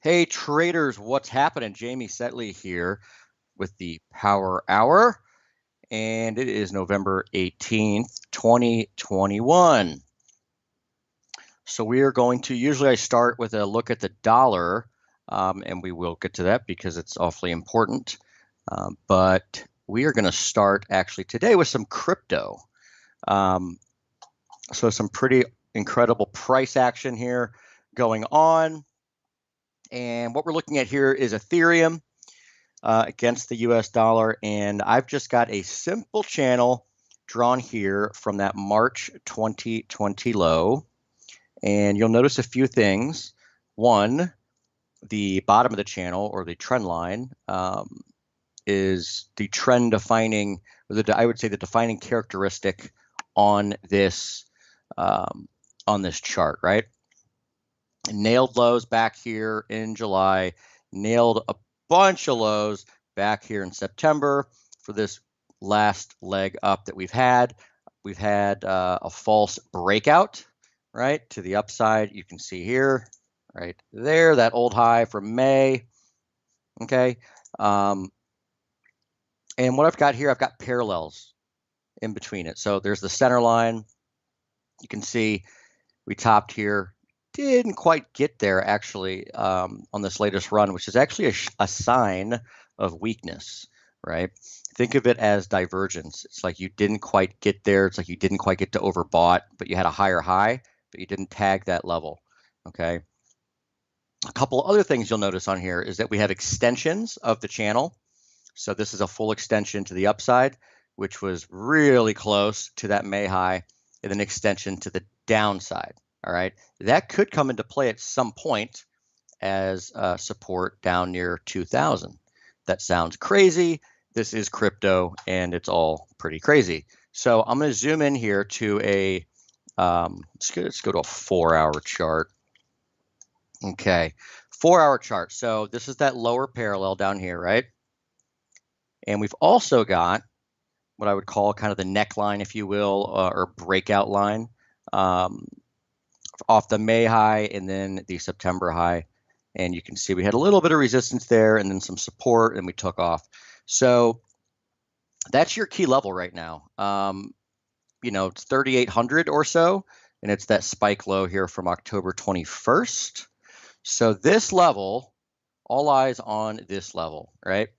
Hey traders, what's happening? Jamie Saettele here with the Power Hour, and it is November 18th, 2021. So we are going to, usually I start with a look at the dollar, and we will get to that because it's awfully important. But we are going to start actually today with some crypto. So some pretty incredible price action here going on. And what we're looking at here is Ethereum against the US dollar. And I've just got a simple channel drawn here from that March 2020 low. And you'll notice a few things. One, the bottom of the channel, or the trend line, is the trend defining, I would say the defining characteristic on this chart, right? Nailed lows back here in July, nailed a bunch of lows back here in September for this last leg up that we've had. We've had a false breakout, right, to the upside. You can see here, right there, that old high from May. Okay. And what I've got here, I've got parallels in between it. So there's the center line. You can see we topped here. Didn't quite get there actually on this latest run, which is actually a sign of weakness, right? Think of it as divergence. It's like you didn't quite get there. It's like you didn't quite get to overbought, but you had a higher high, but you didn't tag that level, okay? A couple other things you'll notice on here is that we have extensions of the channel. So this is a full extension to the upside, which was really close to that May high, and then extension to the downside. All right, that could come into play at some point as support down near 2,000. That sounds crazy. This is crypto, and it's all pretty crazy. So I'm going to zoom in here to a, let's go to a 4-hour chart. Okay, 4-hour chart. So this is that lower parallel down here, right? And we've also got what I would call kind of the neckline, if you will, or breakout line. Off the May high and then the September high. And you can see we had a little bit of resistance there and then some support, and we took off. So that's your key level right now. It's 3,800 or so, and it's that spike low here from October 21st. So this level, all eyes on this level, right?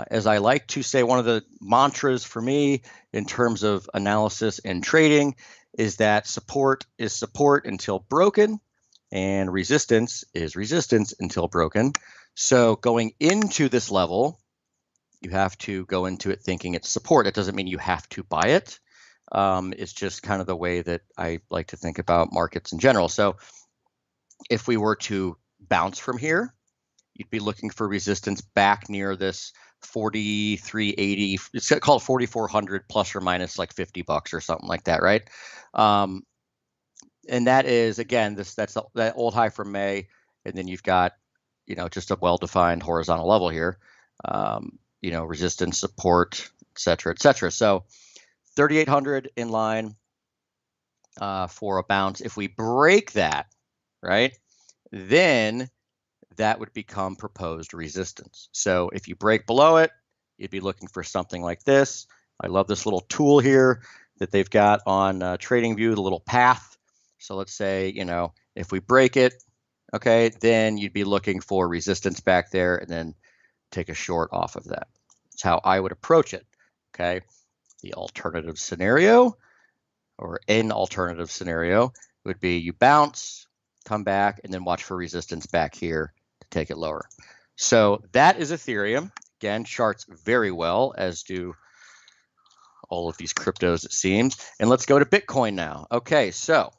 As I like to say, one of the mantras for me in terms of analysis and trading is that support is support until broken, and resistance is resistance until broken. So going into this level, you have to go into it thinking it's support. It doesn't mean you have to buy it. It's just kind of the way that I like to think about markets in general. So if we were to bounce from here, you'd be looking for resistance back near this 4,380. It's called 4,400 plus or minus like $50 or something like that, right? And that is, again, that's that old high from May, and then you've got, just a well-defined horizontal level here, resistance, support, et cetera, et cetera. So 3,800 in line for a bounce. If we break that, right, then that would become proposed resistance. So if you break below it, you'd be looking for something like this. I love this little tool here that they've got on TradingView, the little path. So let's say, if we break it, okay, then you'd be looking for resistance back there and then take a short off of that. That's how I would approach it, okay? The alternative scenario, or an alternative scenario, would be you bounce, come back, and then watch for resistance back here to take it lower. So that is Ethereum. Again, charts very well, as do all of these cryptos, it seems. And let's go to Bitcoin now. Okay, so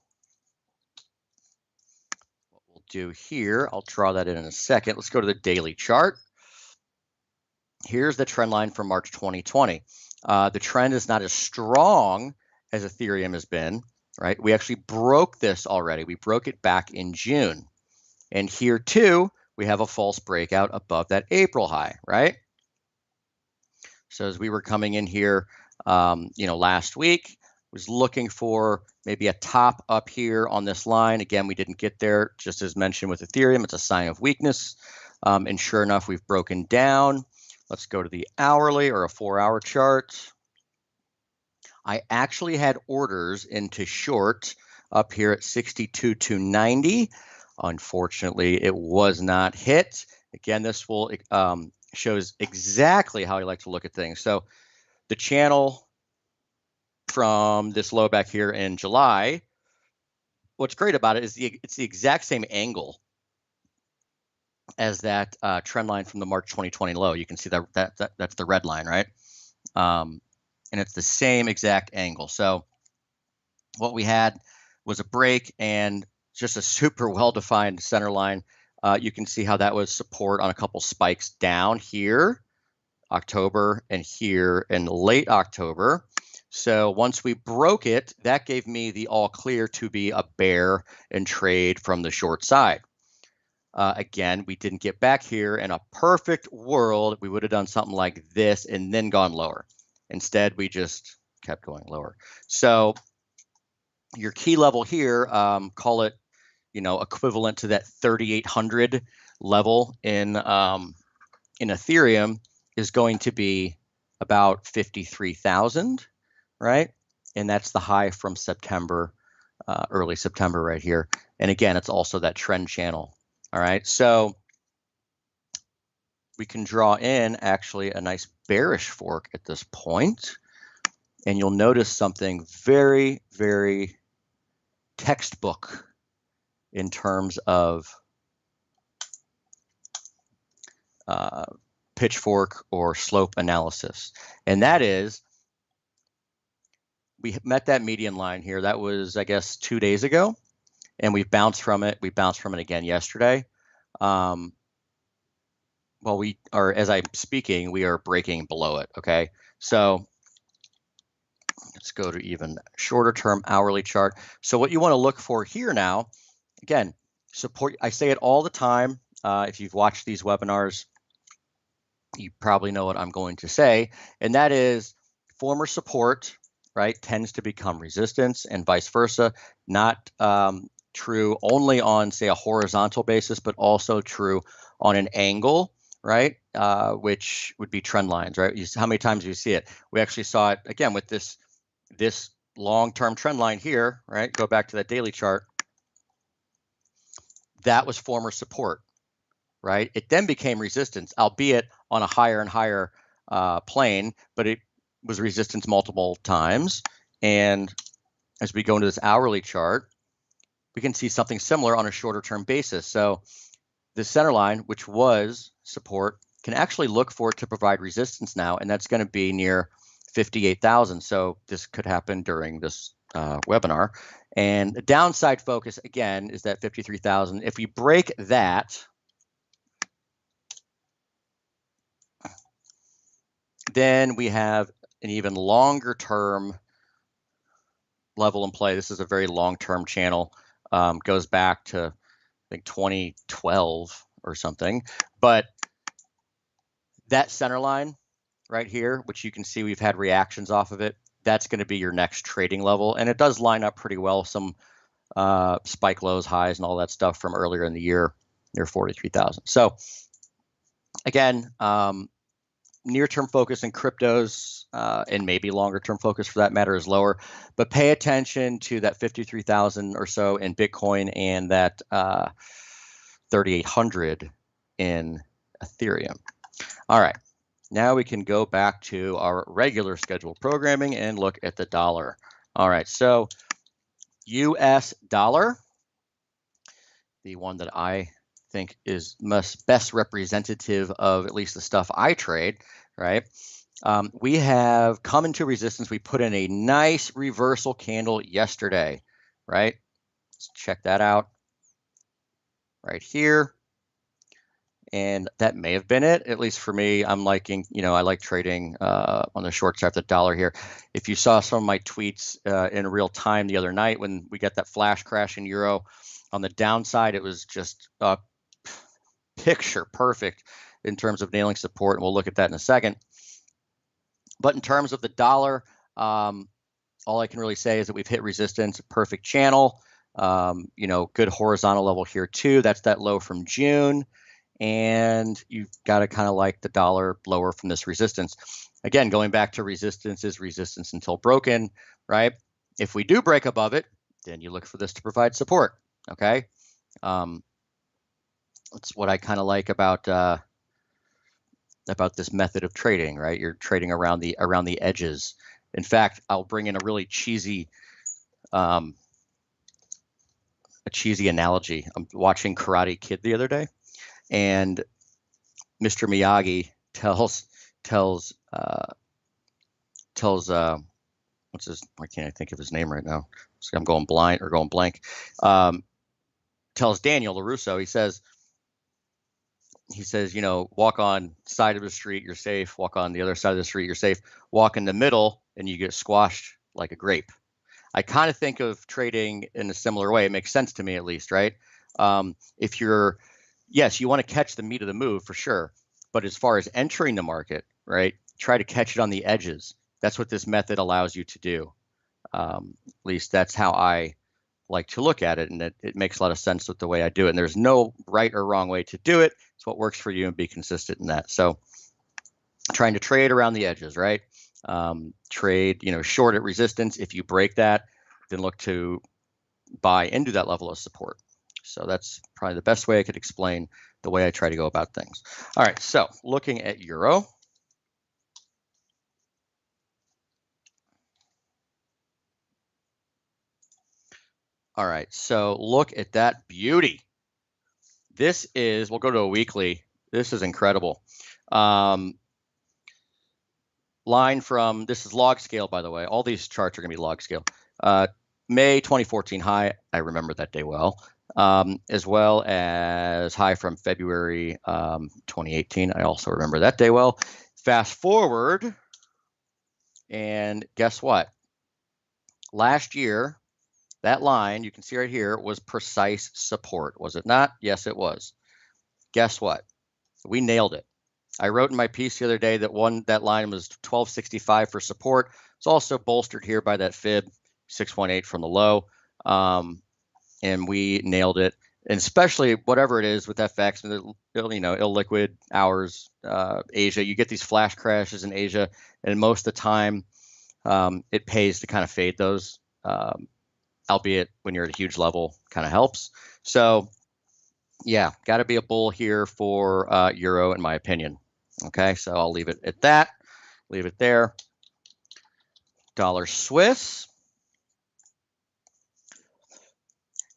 what we'll do here, I'll draw that in a second. Let's go to the daily chart. Here's the trend line for March 2020. The trend is not as strong as Ethereum has been, right? We actually broke this already. We broke it back in June. And here too, we have a false breakout above that April high, right? So as we were coming in here, last week, was looking for maybe a top up here on this line. Again, we didn't get there, just as mentioned with Ethereum. It's a sign of weakness. And sure enough, we've broken down. Let's go to the hourly or a 4-hour chart. I actually had orders into short up here at 62,290. Unfortunately, it was not hit. Again, this will shows exactly how I like to look at things. So the channel from this low back here in July, what's great about it is it's the exact same angle as that trend line from the March 2020 low. You can see that's the red line, right? And it's the same exact angle. So what we had was a break and just a super well-defined center line. You can see how that was support on a couple spikes down here, October, and here in late October. So once we broke it, that gave me the all clear to be a bear and trade from the short side. Again, we didn't get back here. In a perfect world, we would have done something like this and then gone lower. Instead, we just kept going lower. So your key level here, call it, equivalent to that 3,800 level in Ethereum, is going to be about 53,000, right? And that's the high from September, early September right here. And again, it's also that trend channel. All right, so we can draw in actually a nice bearish fork at this point. And you'll notice something very, very textbook in terms of pitchfork or slope analysis. And that is, we met that median line here. That was, I guess, 2 days ago. And we've bounced from it. We bounced from it again yesterday. Well, we are, as I'm speaking, we are breaking below it. Okay, so let's go to even shorter term hourly chart. So what you want to look for here now, again, support. I say it all the time. If you've watched these webinars, you probably know what I'm going to say, and that is former support, right, tends to become resistance, and vice versa. Not true only on, say, a horizontal basis, but also true on an angle, right? Which would be trend lines, right? How many times do you see it? We actually saw it again with this long-term trend line here, right? Go back to that daily chart. That was former support, right? It then became resistance, albeit on a higher and higher plane, but it was resistance multiple times. And as we go into this hourly chart, we can see something similar on a shorter term basis. So the center line, which was support, can actually look for it to provide resistance now, and that's going to be near 58,000. So this could happen during this webinar. And the downside focus, again, is that 53,000. If we break that, then we have an even longer term level in play. This is a very long-term channel. Goes back to, I think, 2012 or something. But that center line right here, which you can see we've had reactions off of it, that's going to be your next trading level. And it does line up pretty well. Some spike lows, highs, and all that stuff from earlier in the year, near 43,000. So again, near-term focus in cryptos and maybe longer-term focus for that matter is lower, but pay attention to that 53,000 or so in Bitcoin and that 3,800 in Ethereum. All right, now we can go back to our regular scheduled programming and look at the dollar. All right, so US dollar, the one that I think is best representative of at least the stuff I trade, right? We have come into resistance. We put in a nice reversal candle yesterday, right? Let's check that out right here. And that may have been it, at least for me. I'm liking, I like trading on the short side of the dollar here. If you saw some of my tweets in real time the other night when we got that flash crash in Euro, on the downside, it was just picture perfect in terms of nailing support, and we'll look at that in a second. But in terms of the dollar, all I can really say is that we've hit resistance, perfect channel. You know, good horizontal level here too. That's that low from June. And you've got to kind of like the dollar lower from this resistance. Again, going back to resistance is resistance until broken, right? If we do break above it, then you look for this to provide support, okay? That's what I kind of like about this method of trading, right? You're trading around the edges. In fact, I'll bring in a really cheesy analogy. I'm watching Karate Kid the other day, and Mr. Miyagi tells what's his? Why can't I think of his name right now? So I'm going blank. Tells Daniel LaRusso. He says, you know, walk on side of the street, you're safe. Walk on the other side of the street, you're safe. Walk in the middle, and you get squashed like a grape. I kind of think of trading in a similar way. It makes sense to me, at least, right? If you're, yes, you want to catch the meat of the move for sure. But as far as entering the market, right, try to catch it on the edges. That's what this method allows you to do. At least that's how I like to look at it, and it makes a lot of sense with the way I do it. And there's no right or wrong way to do it. It's what works for you, and be consistent in that. So trying to trade around the edges, right? Trade, you know, short at resistance. If you break that, then look to buy into that level of support. So that's probably the best way I could explain the way I try to go about things. All right, so looking at euro. All right, so look at that beauty. This is, we'll go to a weekly. This is incredible. Line from, this is log scale, by the way. All these charts are going to be log scale. May 2014 high, I remember that day well, as well as high from February 2018. I also remember that day well. Fast forward, and guess what? Last year, that line, you can see right here, was precise support, was it not? Yes, it was. Guess what? We nailed it. I wrote in my piece the other day that that line was 1265 for support. It's also bolstered here by that fib 618 from the low, and we nailed it. And especially whatever it is with FX, you know, illiquid hours, Asia, you get these flash crashes in Asia, and most of the time, it pays to kind of fade those. Albeit when you're at a huge level, kind of helps. So yeah, got to be a bull here for euro, in my opinion. Okay, so I'll leave it at that. Leave it there. Dollar Swiss.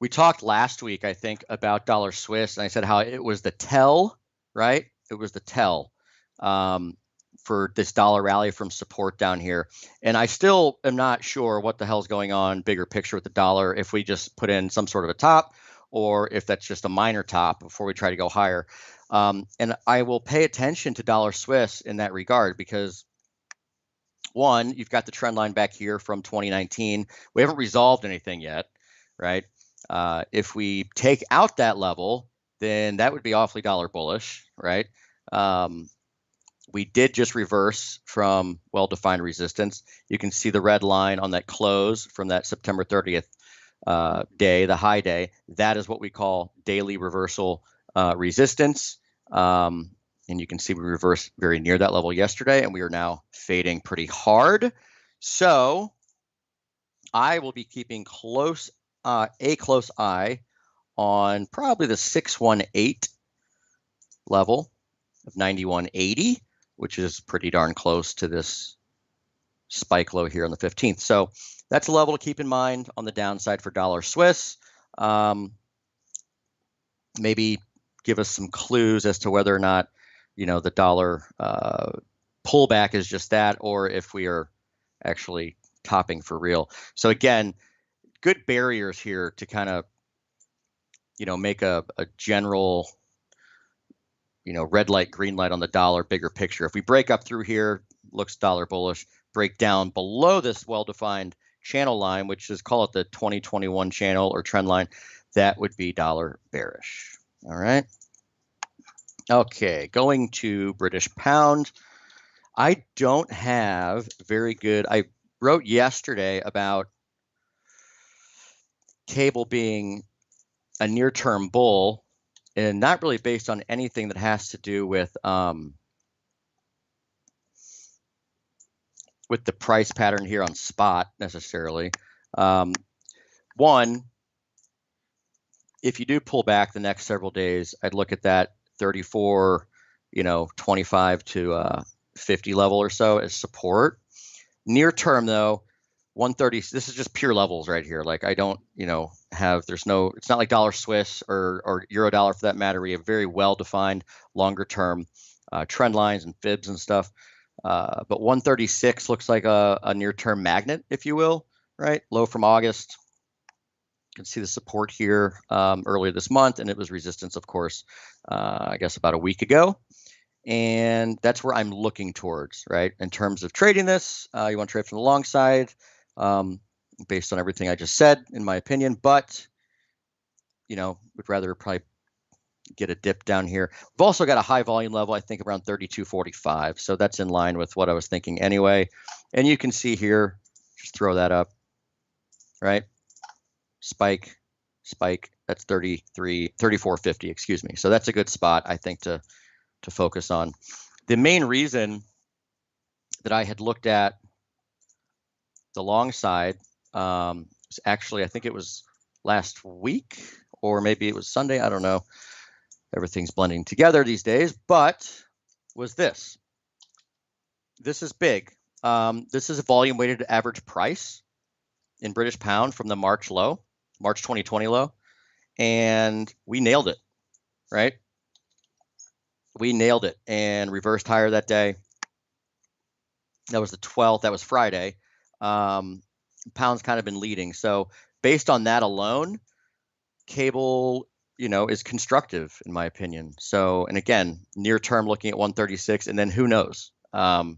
We talked last week, I think, about dollar Swiss, and I said how it was the tell, right? It was the tell for this dollar rally from support down here. And I still am not sure what the hell's going on, bigger picture with the dollar, if we just put in some sort of a top, or if that's just a minor top before we try to go higher. And I will pay attention to dollar Swiss in that regard, because one, you've got the trend line back here from 2019. We haven't resolved anything yet, right? If we take out that level, then that would be awfully dollar bullish, right? We did just reverse from well-defined resistance. You can see the red line on that close from that September 30th day, the high day. That is what we call daily reversal resistance. And you can see we reversed very near that level yesterday, and we are now fading pretty hard. So I will be keeping a close eye on probably the 618 level of 91.80, which is pretty darn close to this spike low here on the 15th. So that's a level to keep in mind on the downside for dollar Swiss. Maybe give us some clues as to whether or not, you know, the dollar pullback is just that, or if we are actually topping for real. So again, good barriers here to kind of, you know, make a general, you know, red light, green light on the dollar, bigger picture. If we break up through here, looks dollar bullish, break down below this well-defined channel line, which is, call it the 2021 channel or trend line, that would be dollar bearish. All right. Okay, going to British pound. I don't have very good, wrote yesterday about cable being a near-term bull, and not really based on anything that has to do with the price pattern here on spot necessarily. One, if you do pull back the next several days, I'd look at that 34, 25 to 50 level or so as support. Near term though, 130. This is just pure levels right here. Like I don't, it's not like dollar Swiss or euro dollar for that matter. We have very well defined longer term trend lines and fibs and stuff. But 136 looks like a near term magnet, if you will, right? Low from August. You can see the support here earlier this month, and it was resistance, of course, I guess about a week ago. And that's where I'm looking towards, right? In terms of trading this, you want to trade from the long side, based on everything I just said, in my opinion. But, would rather probably get a dip down here. We've also got a high volume level, I think around 32.45. So that's in line with what I was thinking anyway. And you can see here, just throw that up, right? Spike, that's 34.50, excuse me. So that's a good spot, I think, to focus on. The main reason that I had looked at the long side was actually, I think it was last week, or maybe it was Sunday, I don't know. Everything's blending together these days, but was this. This is big. This is a volume weighted average price in British pound from the March 2020 low, and we nailed it, right? We nailed it and reversed higher that day. That was the 12th. That was Friday. Pound's kind of been leading. So based on that alone, cable, is constructive in my opinion. So, and again, near term looking at 136, and then who knows? You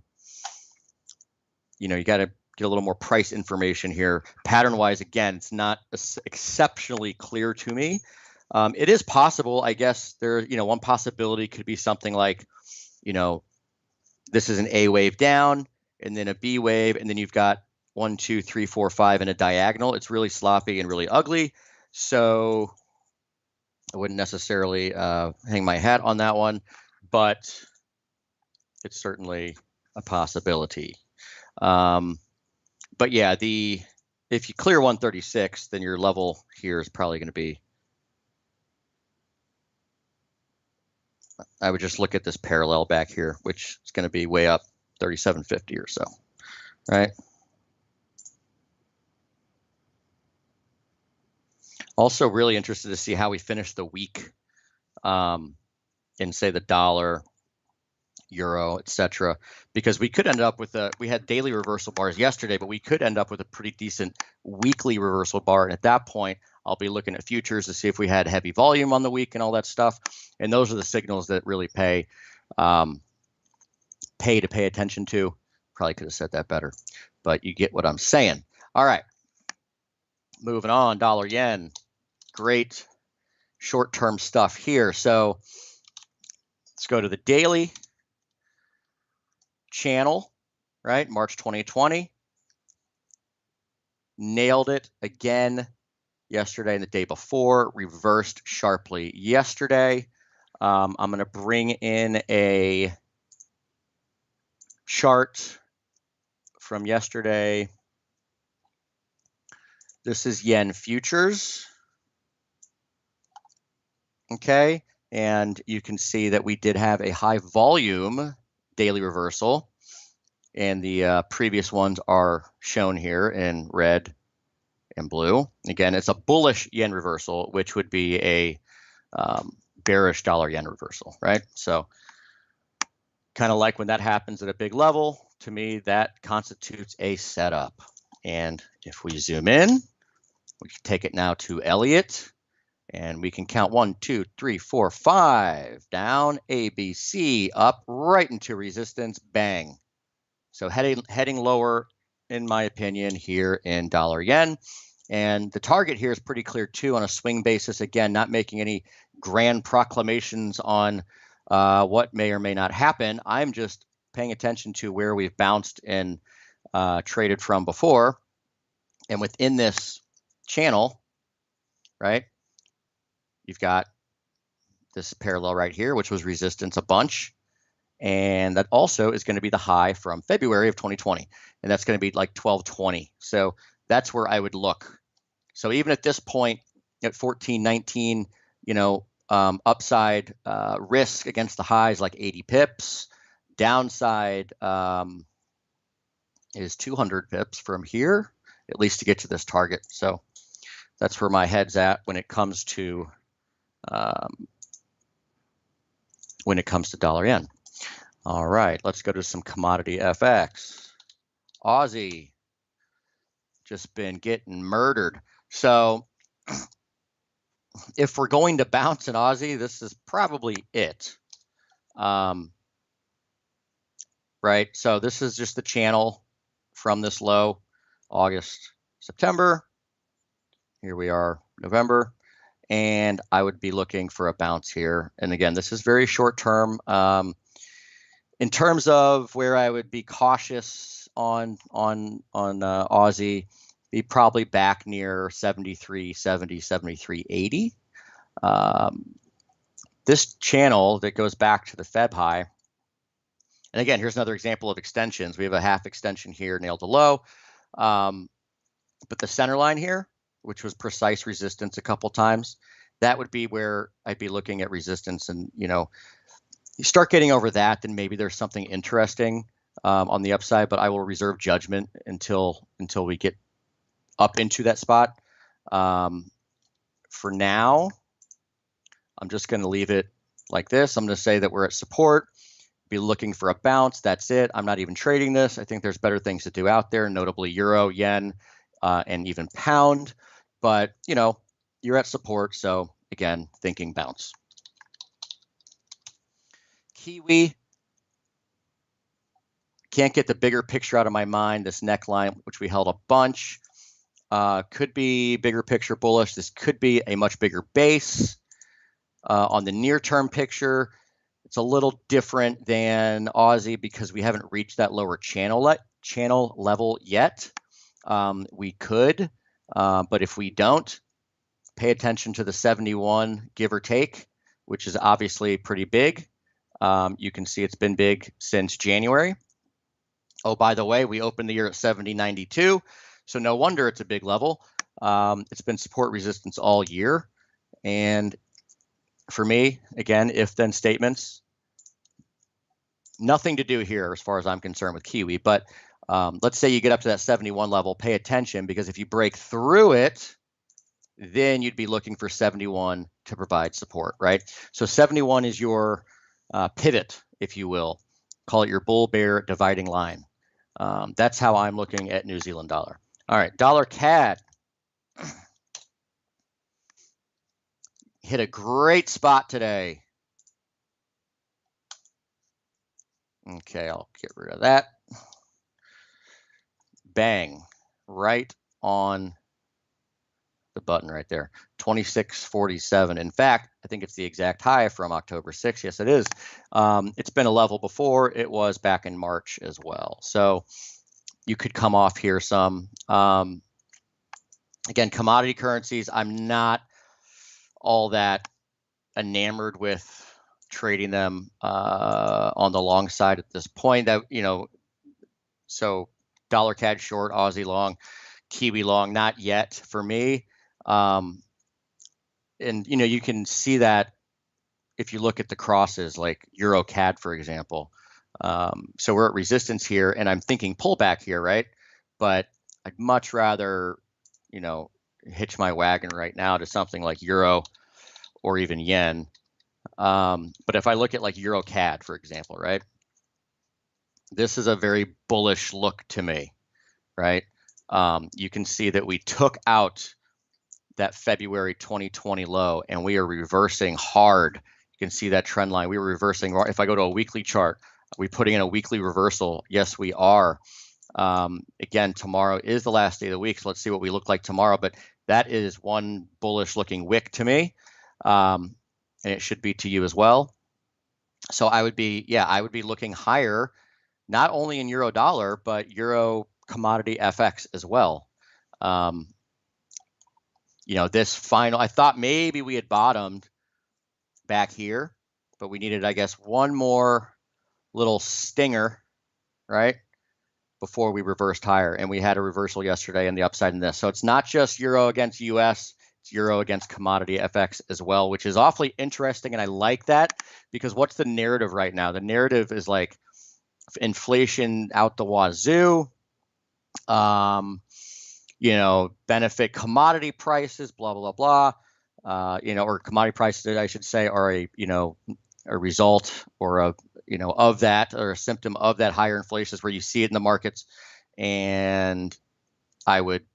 got to get a little more price information here. Pattern wise, again, it's not exceptionally clear to me. It is possible, I guess. One possibility could be something like, this is an A wave down, and then a B wave, and then you've got 1, 2, 3, 4, 5 in a diagonal. It's really sloppy and really ugly. So I wouldn't necessarily hang my hat on that one, but it's certainly a possibility. But yeah, if you clear 136, then your level here is probably going to be, I would just look at this parallel back here, which is going to be way up 37.50 or so, right? Also really interested to see how we finish the week in, say, the dollar, euro, etc., because we could end up with we had daily reversal bars yesterday, but we could end up with a pretty decent weekly reversal bar. And at that point, I'll be looking at futures to see if we had heavy volume on the week and all that stuff. And those are the signals that really pay attention to. Probably could have said that better, but you get what I'm saying. All right, moving on, dollar yen. Great short-term stuff here. So let's go to the daily channel, right? March 2020. Nailed it again yesterday and the day before. Reversed sharply yesterday. I'm going to bring in a chart from yesterday. This is yen futures. Okay, and you can see that we did have a high volume daily reversal, and the previous ones are shown here in red and blue. Again, it's a bullish yen reversal, which would be a bearish dollar yen reversal, right? So kind of like when that happens at a big level, to me, that constitutes a setup. And if we zoom in, we can take it now to Elliott. And we can count 1, 2, 3, 4, 5 down, A, B, C, up, right into resistance, bang. So heading lower, in my opinion, here in dollar yen. And the target here is pretty clear too on a swing basis. Again, not making any grand proclamations on what may or may not happen. I'm just paying attention to where we've bounced in traded from before. And within this channel, right, you've got this parallel right here, which was resistance a bunch. And that also is going to be the high from February of 2020. And that's going to be like 1220. So that's where I would look. So even at this point at 1419, upside risk against the highs like 80 pips. Downside is 200 pips from here, at least to get to this target. So that's where my head's at when it comes to dollar yen. All right, let's go to some commodity FX. Aussie just been getting murdered. So if we're going to bounce in Aussie, this is probably it. Right, so this is just the channel from this low, August, September. Here we are, November. And I would be looking for a bounce here. And again, this is very short term. In terms of where I would be cautious on Aussie, be probably back near 73.70, 73.80. This channel that goes back to the Feb high, and again, here's another example of extensions. We have a half extension here, nailed to low. But the center line here, which was precise resistance a couple times, that would be where I'd be looking at resistance. And, you start getting over that, then maybe there's something interesting on the upside, but I will reserve judgment until we get up into that spot. For now, I'm just going to leave it like this. I'm going to say that we're at support, be looking for a bounce. That's it. I'm not even trading this. I think there's better things to do out there, notably euro, yen, and even pound. But, you're at support. So again, thinking bounce. Kiwi, can't get the bigger picture out of my mind. This neckline, which we held a bunch, could be bigger picture bullish. This could be a much bigger base. On the near-term picture, it's a little different than Aussie because we haven't reached that lower channel level yet. We could, but if we don't, pay attention to the 71, give or take, which is obviously pretty big. You can see it's been big since January. Oh, by the way, we opened the year at 70.92, so no wonder it's a big level. It's been support resistance all year. And for me, again, if-then statements, nothing to do here as far as I'm concerned with Kiwi. But let's say you get up to that 71 level, pay attention, because if you break through it, then you'd be looking for 71 to provide support, right? So 71 is your pivot, if you will. Call it your bull bear dividing line. That's how I'm looking at New Zealand dollar. All right, dollar CAD hit a great spot today. Okay, I'll get rid of that. Bang, right on the button right there, 26.47. In fact, I think it's the exact high from October 6th. Yes, it is. It's been a level before. It was back in March as well. So you could come off here some. Again, commodity currencies, I'm not all that enamored with trading them on the long side at this point. That, so dollar CAD short, Aussie long, Kiwi long, not yet for me. And you can see that if you look at the crosses, like Euro CAD, for example. So we're at resistance here, and I'm thinking pullback here, right? But I'd much rather, hitch my wagon right now to something like Euro or even yen. But if I look at like Euro CAD, for example, right? This is a very bullish look to me, right? You can see that we took out that February 2020 low, and we are reversing hard. You can see that trend line. We were reversing. If I go to a weekly chart, are we putting in a weekly reversal? Yes, we are. Again, tomorrow is the last day of the week, so let's see what we look like tomorrow. But that is one bullish looking wick to me, and it should be to you as well. So I would be looking higher, not only in euro dollar, but euro commodity FX as well. You know, this final, I thought maybe we had bottomed back here, but we needed, I guess, one more little stinger, right, before we reversed higher. And we had a reversal yesterday in the upside in this. So it's not just euro against US, it's euro against commodity FX as well, which is awfully interesting. And I like that, because what's the narrative right now? The narrative is like inflation out the wazoo, you know, benefit commodity prices, blah, blah, blah, you know, or commodity prices, I should say, are a, you know, a result or a, you know, of that, or a symptom of that higher inflation, is where you see it in the markets. And I would,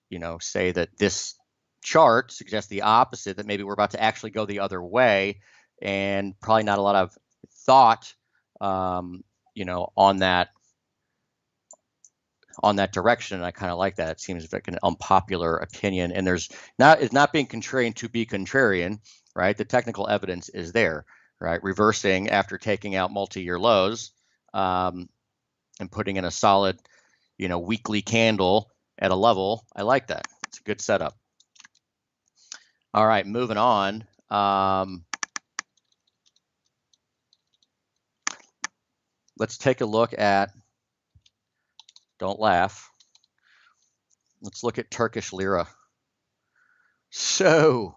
you know, say that this chart suggests the opposite, that maybe we're about to actually go the other way, and probably not a lot of thought, you know, on that direction. And I kind of like that. It seems like an unpopular opinion, and it's not being contrarian to be contrarian, right? The technical evidence is there, right? Reversing after taking out multi-year lows, and putting in a solid, you know, weekly candle at a level. I like that. It's a good setup. All right, moving on. Let's take a look at, don't laugh, let's look at Turkish lira. So,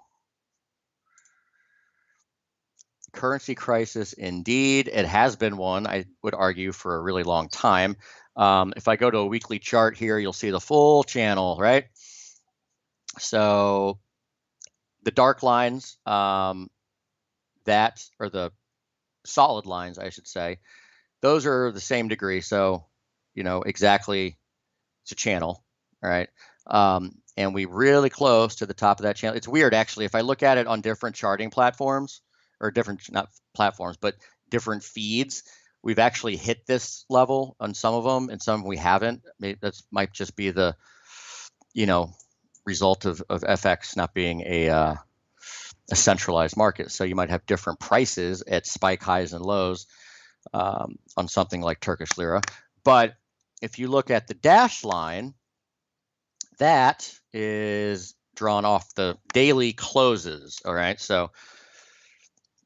currency crisis indeed. It has been one, I would argue, for a really long time. If I go to a weekly chart here, you'll see the full channel, right? So the dark lines, that are the solid lines, I should say, those are the same degree. So, you know, exactly, it's a channel, all right? And we really close to the top of that channel. It's weird, actually. If I look at it on different charting platforms, or different, not platforms, but different feeds, we've actually hit this level on some of them, and some we haven't. Maybe that might just be the, you know, result of FX not being a centralized market. So you might have different prices at spike highs and lows on something like Turkish lira. But if you look at the dashed line, that is drawn off the daily closes. All right, so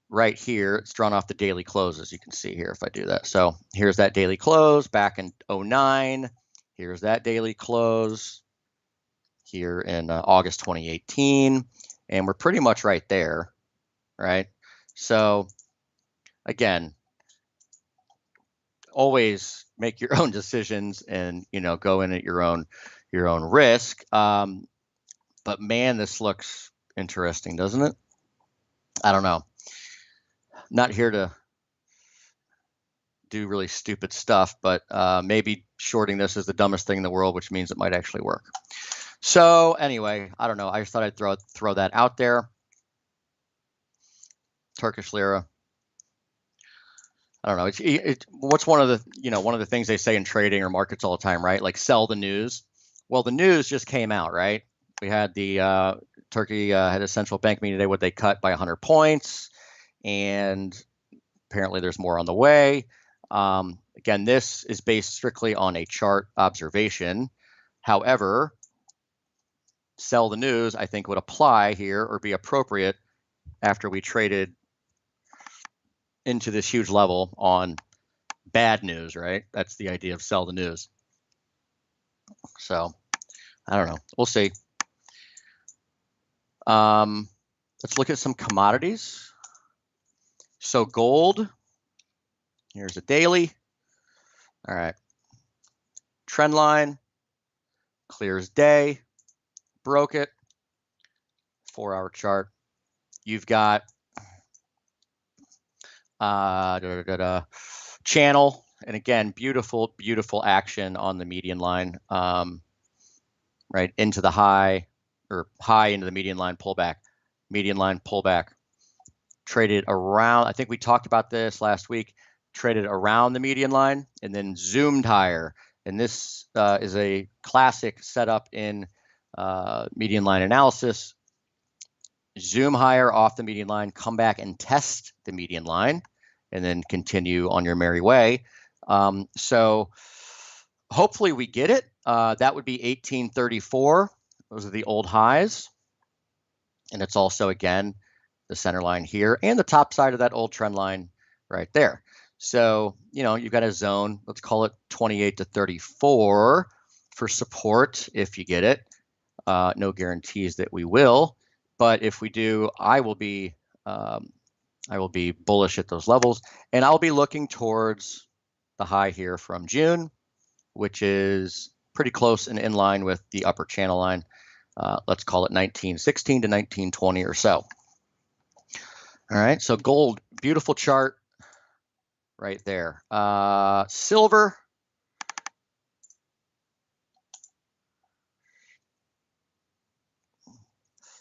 right here, it's drawn off the daily closes. You can see here if I do that. So here's that daily close back in 09. Here's that daily close here in August 2018. And we're pretty much right there, right? So again, always make your own decisions, and, you know, go in at your own risk. But man, this looks interesting, doesn't it? I don't know. Not here to do really stupid stuff, but maybe shorting this is the dumbest thing in the world, which means it might actually work. So anyway, I don't know. I just thought I'd throw that out there. Turkish lira. I don't know. What's one of the things they say in trading or markets all the time, right? Like, sell the news. Well, the news just came out, right? We had the Turkey had a central bank meeting today where they cut by 100 points, and apparently there's more on the way. Again, this is based strictly on a chart observation. However, sell the news, I think, would apply here, or be appropriate, after we traded into this huge level on bad news, right? That's the idea of sell the news. So I don't know. We'll see. Let's look at some commodities. So gold, here's a daily. All right. Trend line, clear as day, broke it. 4-hour chart. You've got channel, and again, beautiful action on the median line, right into the high, or high into the median line pullback, traded around. I think we talked about this last week. Traded around the median line and then zoomed higher. And this is a classic setup in median line analysis. Zoom higher off the median line, come back and test the median line, and then continue on your merry way. So hopefully we get it. that would be 1834. Those are the old highs. And it's also, again, the center line here and the top side of that old trend line right there. So, you know, you've got a zone, let's call it 28 to 34 for support if you get it. No guarantees that we will, but if we do, I will be bullish at those levels, and I'll be looking towards the high here from June, which is pretty close and in line with the upper channel line. Let's call it 1916 to 1920 or so. All right, so gold, beautiful chart right there. Silver.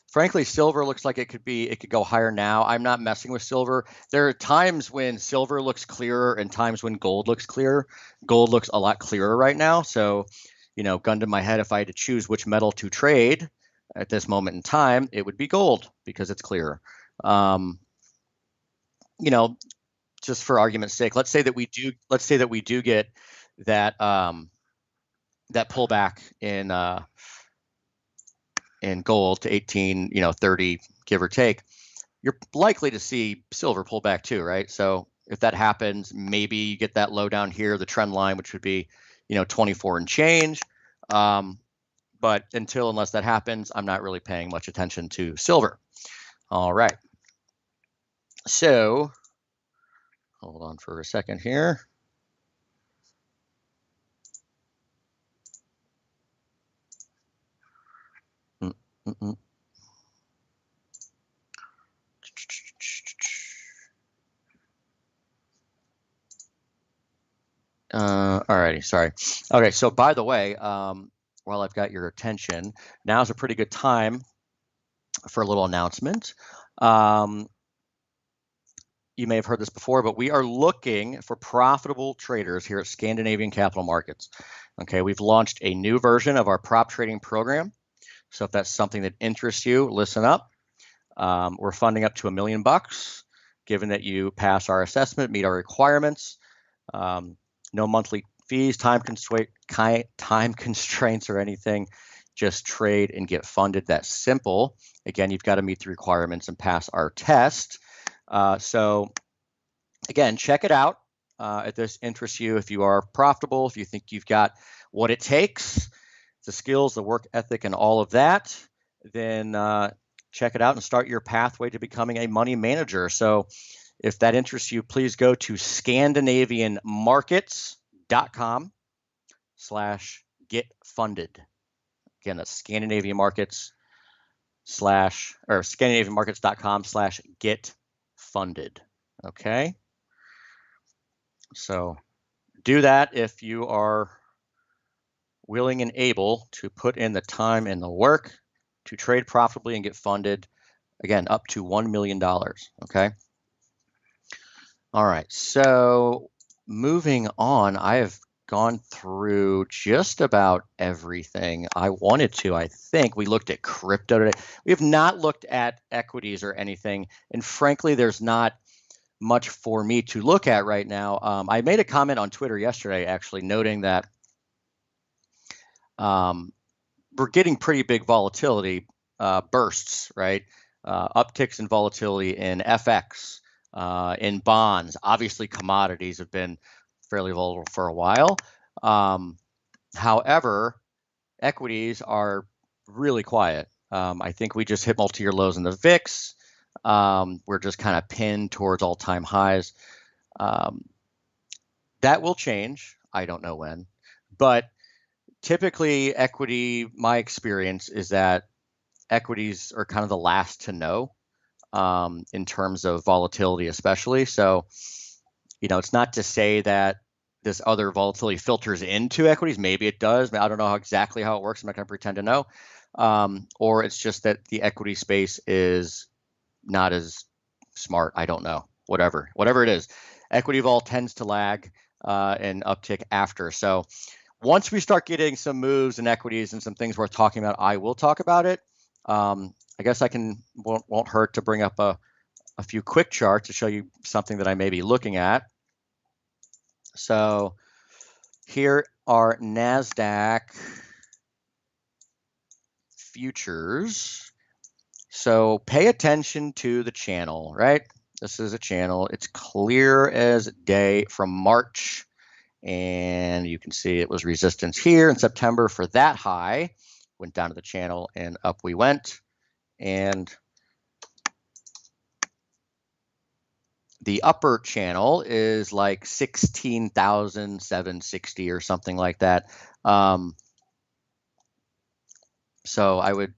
Frankly, silver looks like it could go higher now. I'm not messing with silver. There are times when silver looks clearer and times when gold looks clearer. Gold looks a lot clearer right now. So, you know, gun to my head, if I had to choose which metal to trade at this moment in time, it would be gold because it's clearer. You know, just for argument's sake, let's say that we do get that that pullback in gold to 18, 30, give or take, you're likely to see silver pull back too, right? So if that happens, maybe you get that low down here, the trend line, which would be, 24 and change. But unless that happens, I'm not really paying much attention to silver. All right. So hold on for a second here. Alrighty, sorry. Okay, so by the way, while I've got your attention, now's a pretty good time for a little announcement. You may have heard this before, but we are looking for profitable traders here at Scandinavian Capital Markets. Okay, we've launched a new version of our prop trading program. So if that's something that interests you, listen up. We're funding up to $1 million, given that you pass our assessment, meet our requirements. No monthly fees, time constraints or anything. Just trade and get funded. That's simple. Again, you've got to meet the requirements and pass our test. So again, check it out if this interests you, if you are profitable, if you think you've got what it takes, the skills, the work ethic, and all of that, then check it out and start your pathway to becoming a money manager. So if that interests you, please go to scandinavianmarkets.com/getfunded. Again, that's scandinavianmarkets.com/getfunded. Okay. So do that if you are willing and able to put in the time and the work to trade profitably and get funded. Again, up to $1 million. Okay. All right. So moving on, I have gone through just about everything I wanted to. I think we looked at crypto today. We have not looked at equities or anything. And frankly, there's not much for me to look at right now. I made a comment on Twitter yesterday, actually, noting that we're getting pretty big volatility bursts, right? Upticks in volatility in FX, in bonds. Obviously, commodities have been fairly volatile for a while. However, equities are really quiet. I think we just hit multi-year lows in the VIX. We're just kind of pinned towards all-time highs. That will change. I don't know when, but typically equity, my experience is that equities are kind of the last to know in terms of volatility, especially. So, it's not to say that this other volatility filters into equities. Maybe it does. I don't know exactly how it works. I'm not going to pretend to know. Or it's just that the equity space is not as smart. I don't know. Whatever it is. Equity vol tends to lag and uptick after. So once we start getting some moves in equities and some things worth talking about, I will talk about it. I guess won't hurt to bring up a few quick charts to show you something that I may be looking at. So Here are Nasdaq Futures. So pay attention to the channel, right? This is a channel. It's clear as day from March. And you can see it was resistance here in September for that high. Went down to the channel and up we went. And the upper channel is like 16,760 or something like that. So I would,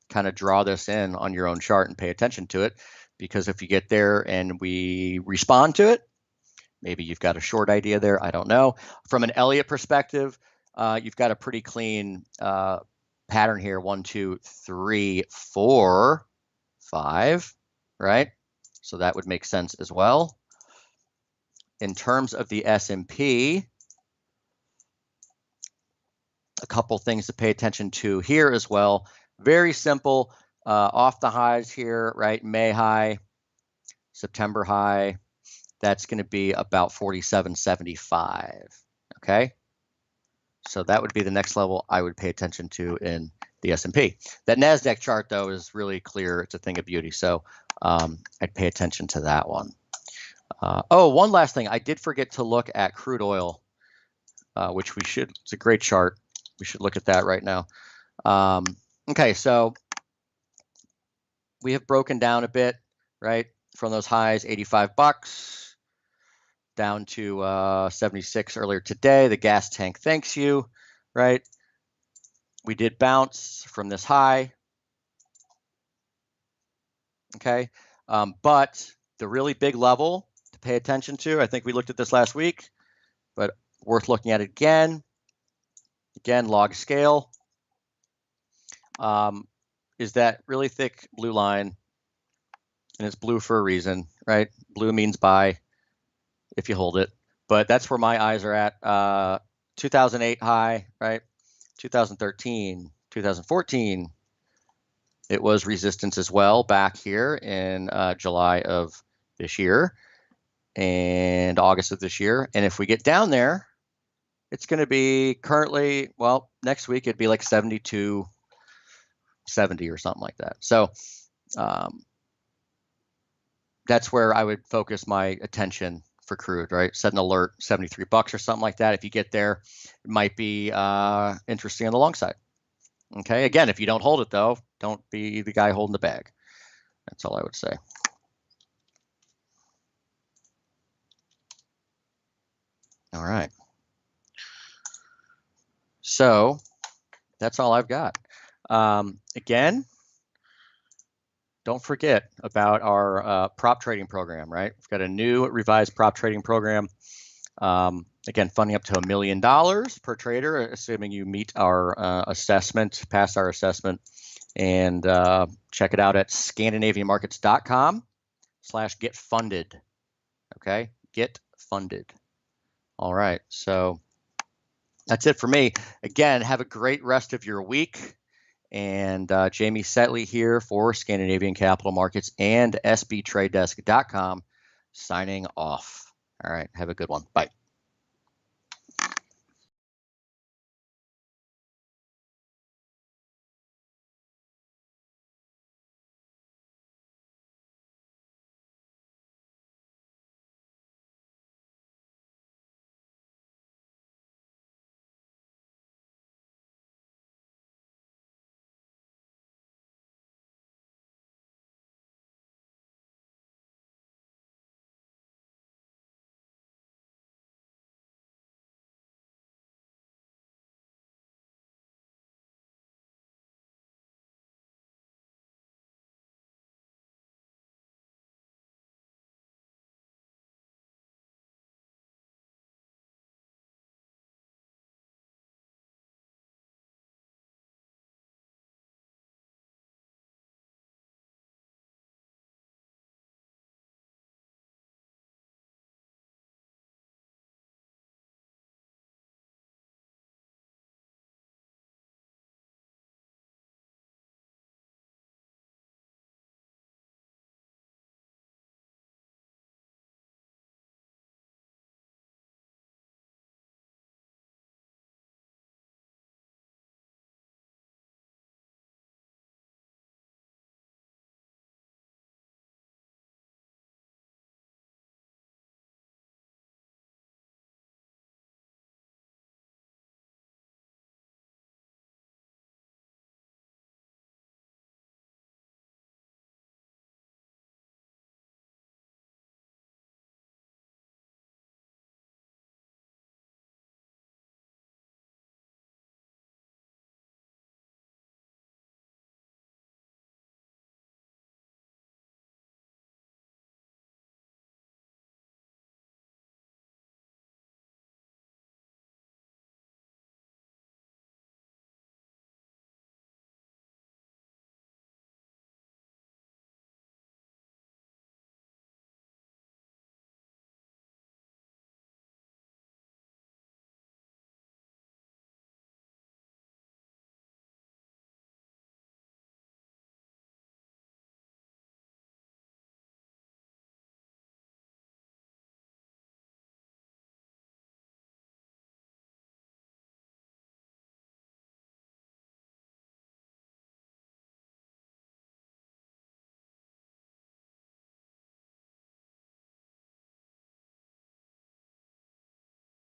kind of draw this in on your own chart and pay attention to it, because if you get there and we respond to it, maybe you've got a short idea there. I don't know. From an Elliott perspective, you've got a pretty clean pattern here. 1, 2, 3, 4, 5, right? So that would make sense as well. In terms of the S&P, a couple things to pay attention to here as well. Very simple, off the highs here, right? May high, September high. That's going to be about 47.75. Okay. So that would be the next level I would pay attention to in the S&P. That Nasdaq chart, though, is really clear. It's a thing of beauty. So I'd pay attention to that one. One last thing. I did forget to look at crude oil, which we should. It's a great chart. We should look at that right now. Okay, so we have broken down a bit, right, from those highs, $85 down to 76 earlier today. The gas tank thanks you, right? We did bounce from this high. Okay, but the really big level to pay attention to, I think we looked at this last week, but worth looking at it again. Again, log scale. Is that really thick blue line, and it's blue for a reason, right? Blue means buy if you hold it, but that's where my eyes are at. 2008 high, right? 2013, 2014, it was resistance as well back here in July of this year and August of this year. And if we get down there, it's going to be currently, well, next week it'd be like 72.70 or something like that. So that's where I would focus my attention for crude, right? Set an alert, $73 or something like that. If you get there, it might be interesting on the long side. Okay, again, if you don't hold it though, don't be the guy holding the bag. That's all I would say. All right. So that's all I've got. Again, don't forget about our prop trading program, right? We've got a new revised prop trading program. Again, funding up to $1 million per trader, assuming you meet our assessment, pass our assessment. And check it out at scandinavianmarkets.com/getfunded. Okay, get funded. All right, so that's it for me. Again, have a great rest of your week. And Jamie Saettele here for Scandinavian Capital Markets and sbtradedesk.com signing off. All right, have a good one. Bye.